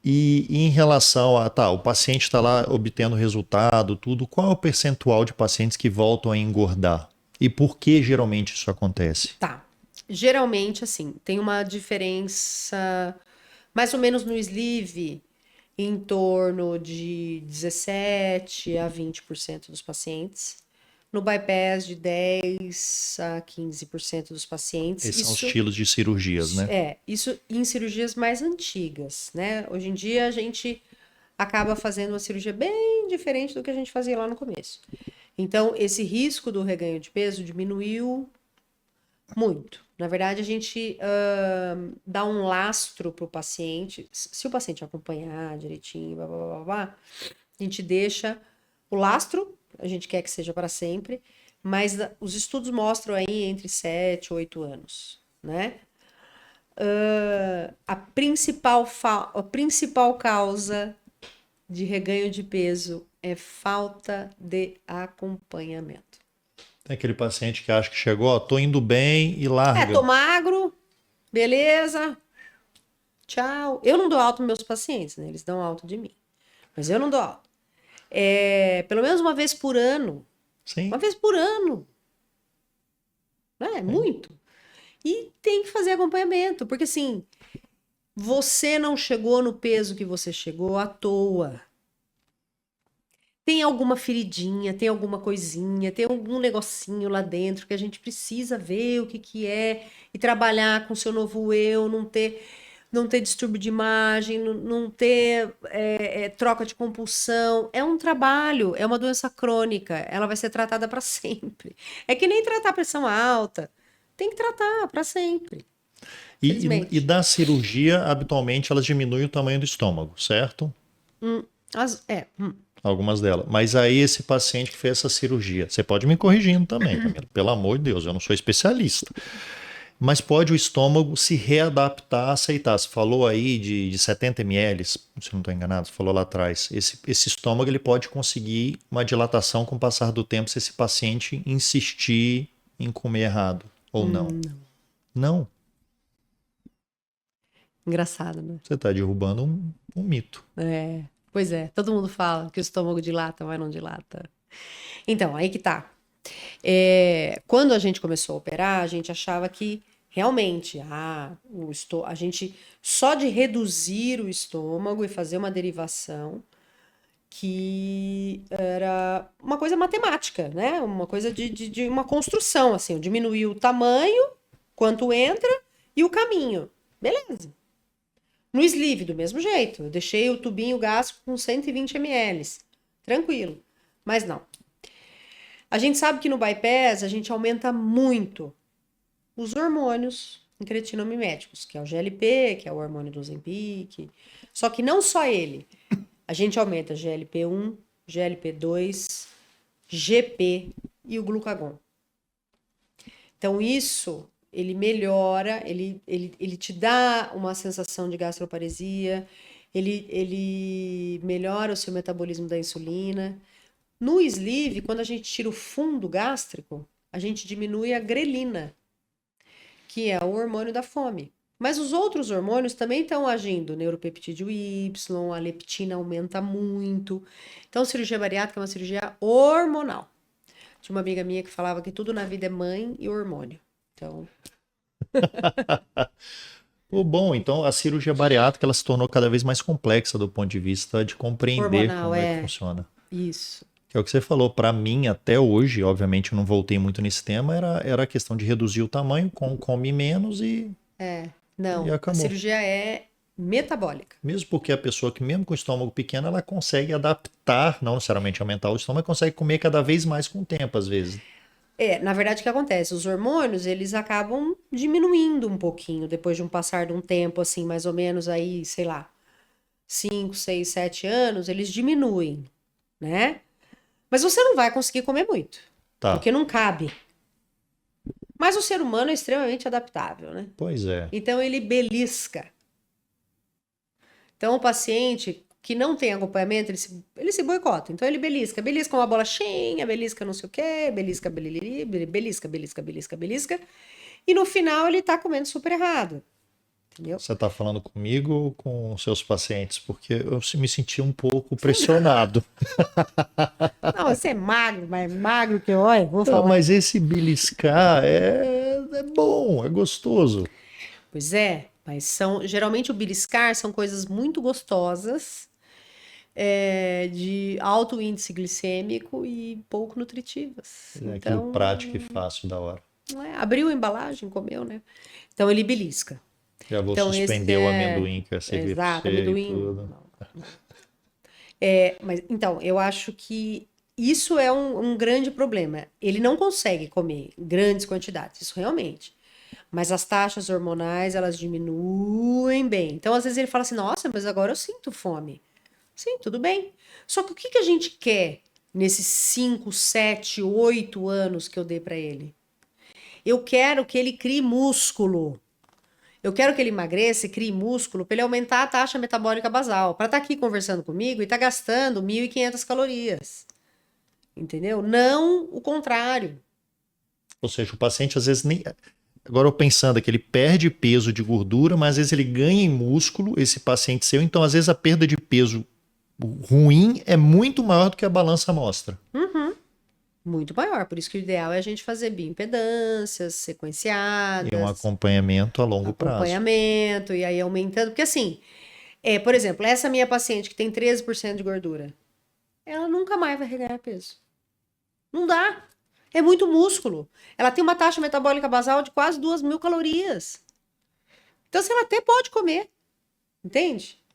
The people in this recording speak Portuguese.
E em relação a, tá, o paciente está lá obtendo resultado, tudo, qual é o percentual de pacientes que voltam a engordar? E por que geralmente isso acontece? Tá. Geralmente, assim, tem uma diferença mais ou menos no sleeve, em torno de 17 a 20% dos pacientes. No bypass, de 10 a 15% dos pacientes. Esses são os Isso estilos de cirurgias, né? isso em cirurgias mais antigas, né? Hoje em dia a gente acaba fazendo uma cirurgia bem diferente do que a gente fazia lá no começo. Então, esse risco do reganho de peso diminuiu muito. Na verdade, a gente dá um lastro para o paciente. Se o paciente acompanhar direitinho, blá, blá, blá, blá, a gente deixa o lastro, a gente quer que seja para sempre, mas os estudos mostram aí entre 7 e 8 anos, né? A principal causa de reganho de peso é falta de acompanhamento. Tem aquele paciente que acha que chegou, ó, tô indo bem e Tô larga. magro, beleza, tchau. Eu não dou alta nos meus pacientes, né? Eles dão alta de mim. Mas eu não dou alta. Pelo menos uma vez por ano. Uma Sim, vez por ano, né? É sim. muito. E tem que fazer acompanhamento, porque assim, você não chegou no peso que você chegou à toa. Tem alguma feridinha, tem alguma coisinha, tem algum negocinho lá dentro que a gente precisa ver o que que é e trabalhar com o seu novo eu, não ter distúrbio de imagem, não ter troca de compulsão. É um trabalho, é uma doença crônica, ela vai ser tratada para sempre. É que nem tratar pressão alta, tem que tratar para sempre, E infelizmente. da cirurgia, habitualmente elas diminuem o tamanho do estômago, certo? Hum, as- é, hum. Algumas delas. Mas aí esse paciente que fez essa cirurgia, você pode me corrigindo também, Camila. Pelo amor de Deus, eu não sou especialista. Mas pode o estômago se readaptar, aceitar. Você falou aí de 70 ml, se não estou enganado, você falou lá atrás. Esse estômago ele pode conseguir uma dilatação com o passar do tempo se esse paciente insistir em comer errado ou não. Não. Não, Engraçado, né? você está derrubando um mito. Pois é, todo mundo fala que o estômago dilata, mas não dilata. Então, aí que tá. Quando a gente começou a operar, a gente achava que realmente, a gente só de reduzir o estômago e fazer uma derivação, que era uma coisa matemática, né? Uma coisa de uma construção, assim, diminuir o tamanho, quanto entra e o caminho. Beleza. No sleeve, do mesmo jeito. Eu deixei o tubinho gástrico com 120 ml. Tranquilo. Mas não. A gente sabe que no bypass a gente aumenta muito os hormônios incretinomiméticos, que é o GLP, que é o hormônio do Ozempic. Só que não só ele. A gente aumenta GLP-1, GLP-2, GP e o glucagon. Então, isso, ele melhora, ele te dá uma sensação de gastroparesia, ele melhora o seu metabolismo da insulina. No sleeve, quando a gente tira o fundo gástrico, a gente diminui a grelina, que é o hormônio da fome. Mas os outros hormônios também estão agindo, neuropeptídeo Y, a leptina aumenta muito. Então, cirurgia bariátrica é uma cirurgia hormonal. Tinha uma amiga minha que falava que tudo na vida é mãe e hormônio. Então, O bom, então a cirurgia bariátrica ela se tornou cada vez mais complexa do ponto de vista de compreender hormonal como é que é funciona. isso. Que é o que você falou, para mim até hoje, obviamente eu não voltei muito nesse tema, era a questão de reduzir o tamanho, come menos e Não, a acabou. cirurgia é metabólica. Mesmo porque a pessoa que mesmo com o estômago pequeno, ela consegue adaptar, não necessariamente aumentar o estômago, mas consegue comer cada vez mais com o tempo, às vezes. Na verdade, o que acontece? Os hormônios, eles acabam diminuindo um pouquinho depois de um passar de um tempo, assim, mais ou menos aí, sei lá, 5, 6, 7 anos, eles diminuem, né? Mas você não vai conseguir comer muito, Tá. porque não cabe. Mas o ser humano é extremamente adaptável, né? Pois é. Então ele belisca. Então o paciente que não tem acompanhamento, ele se boicota. Então ele belisca, belisca uma bolachinha, belisca não sei o quê, belisca, belisca, belisca, belisca, belisca. E no final ele tá comendo super errado. entendeu? Você está falando comigo ou com seus pacientes? Porque eu me senti um pouco pressionado. Não, você é magro, mas magro que olha, vou Não, falar. mas esse beliscar é bom, é gostoso. Pois é, mas geralmente o beliscar são coisas muito gostosas, de alto índice glicêmico e pouco nutritivas. É aquilo Então, prático e fácil da hora. abriu a embalagem, comeu, né? Então ele belisca. Já vou Então esse suspender o amendoim que eu servi para exato, você e amendoim. tudo. Não. Mas então eu acho que isso é um grande problema. Ele não consegue comer grandes quantidades, isso realmente. Mas as taxas hormonais, elas diminuem bem. Então, às vezes ele fala assim: "Nossa, mas agora eu sinto fome". Sim, tudo bem. Só que o que que a gente quer nesses 5, 7, 8 anos que eu dei para ele? Eu quero que ele crie músculo. Eu quero que ele emagreça e crie músculo para ele aumentar a taxa metabólica basal, para estar aqui conversando comigo e estar gastando 1.500 calorias. Entendeu? Não o contrário. Ou seja, o paciente às vezes nem. Agora eu pensando que ele perde peso de gordura, mas às vezes ele ganha em músculo, esse paciente seu. Então, às vezes, a perda de peso ruim é muito maior do que a balança mostra. Muito maior. Por isso que o ideal é a gente fazer bioimpedâncias E um sequenciadas, acompanhamento a longo prazo. acompanhamento, e aí aumentando. Porque assim, por exemplo, essa minha paciente que tem 13% de gordura, ela nunca mais vai reganhar peso. Não dá. É muito músculo. Ela tem uma taxa metabólica basal de quase 2.000 calorias. Então, assim, ela até pode comer, entende?